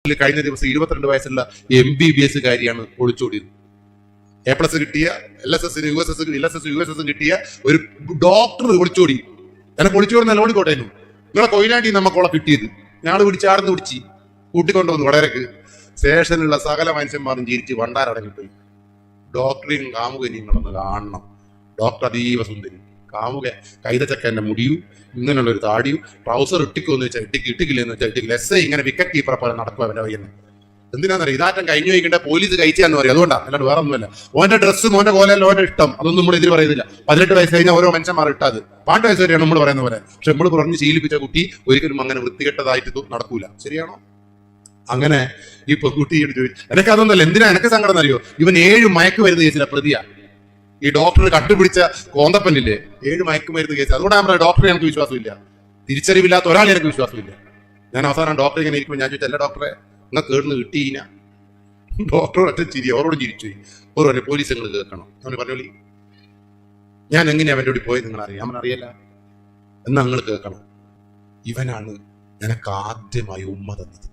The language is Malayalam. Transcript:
കഴിഞ്ഞ ദിവസം 22 വയസ്സുള്ള MBBS കാരിയാണ് ഒളിച്ചോടിയത്. A+ കിട്ടിയ LSS USS കിട്ടിയ ഒരു ഡോക്ടർ ഒളിച്ചോടി. എന്നെ ഒളിച്ചോടി നല്ല ഓടിക്കോട്ടേനു. നിങ്ങളെ കൊയിലാണ്ടി നമുക്കുള്ള കിട്ടിയത് ഞങ്ങൾ പിടിച്ചാർന്ന് പിടിച്ച് കൂട്ടിക്കൊണ്ടുവന്നു. വടകരക്ക് സ്റ്റേഷനിലുള്ള സകല മനുഷ്യന്മാരും ചിരിച്ച് വണ്ടാരടങ്ങിപ്പോയി. ഡോക്ടറെയും കാമുകനെയും നിങ്ങളൊന്ന് കാണണം. ഡോക്ടർ അതീവ സുന്ദരി, കാമുക കൈതച്ചക്കന്റെ മുടിയും ഇങ്ങനെയുള്ള ഒരു താടിയും, ട്രൗസർ ഇട്ടിക്കുമെന്ന് വെച്ചാൽ ഇട്ടിക്കില്ലെന്ന് വെച്ചാൽ ഇട്ടിക്കില്ല. SI ഇങ്ങനെ വിക്കറ്റ് കീപ്പറെ പോലെ നടക്കും അവന്റെ വയ്യെന്ന്. എന്തിനാന്നറിയാം, ഇതാറ്റം കഴിഞ്ഞു വയ്ക്കേണ്ട പോലീസ് കഴിച്ചാന്ന് പറയും. അതുകൊണ്ടാണ്, അല്ലാണ്ട് വേറെ ഒന്നുമല്ല. ഓന്റെ ഡ്രസ്സ് മോന്റെ കോലല്ല ഓന്റെ ഇഷ്ടം, അതൊന്നും നമ്മൾ എതിര് പറയുന്നില്ല. 18 വയസ്സ് കഴിഞ്ഞാൽ ഓരോ മനുഷ്യന്മാർ ഇട്ടത് 12 വയസ്സ് വരെയാണ് നമ്മൾ പറയുന്ന പോലെ. പക്ഷെ നമ്മൾ പറഞ്ഞ് ശീലിപ്പിച്ച കുട്ടി ഒരിക്കലും അങ്ങനെ വൃത്തികെട്ടതായിട്ട് നടക്കൂല. ശരിയാണോ? അങ്ങനെ ഈ പെൺകുട്ടിയോട് ചോദിച്ചു, എനിക്ക് അതൊന്നുമല്ല. എന്തിനാ എനിക്ക് സങ്കടം അറിയോ? ഇവൻ 7 മയക്കുമരുന്ന് കേസിലെ പ്രതിയാ. ഈ ഡോക്ടർ കണ്ടുപിടിച്ച കോന്തപ്പനില്ലേ, 7 മയക്കുമരുന്ന് കേസ്. അതുകൊണ്ടാണ് നമ്മുടെ ഡോക്ടറെ എനിക്ക് വിശ്വാസമില്ല. തിരിച്ചറിവില്ലാത്ത ഒരാളെ എനിക്ക് വിശ്വാസമില്ല. ഞാൻ അവസാനം ഡോക്ടറെ ഇങ്ങനെ ഇരിക്കുമ്പോൾ ഞാൻ ചോദിച്ചു, അല്ല ഡോക്ടറെ നിങ്ങൾ കേടുന്ന് കിട്ടിയില്ല? ഡോക്ടർ ഒറ്റ ചിരി, അവരോട് ചിരിച്ചു. ഓരോ പോലീസ് നിങ്ങൾ കേൾക്കണം. അവന് പറഞ്ഞോളി, ഞാൻ എങ്ങനെയാ അവൻ്റെ കൂടി പോയത് നിങ്ങൾ അറിയാം? അവൻ അറിയല്ല. എന്നാ നിങ്ങൾ കേൾക്കണം. ഇവനാണ് എനിക്ക് ആദ്യമായി ഉമ്മ തന്നത്.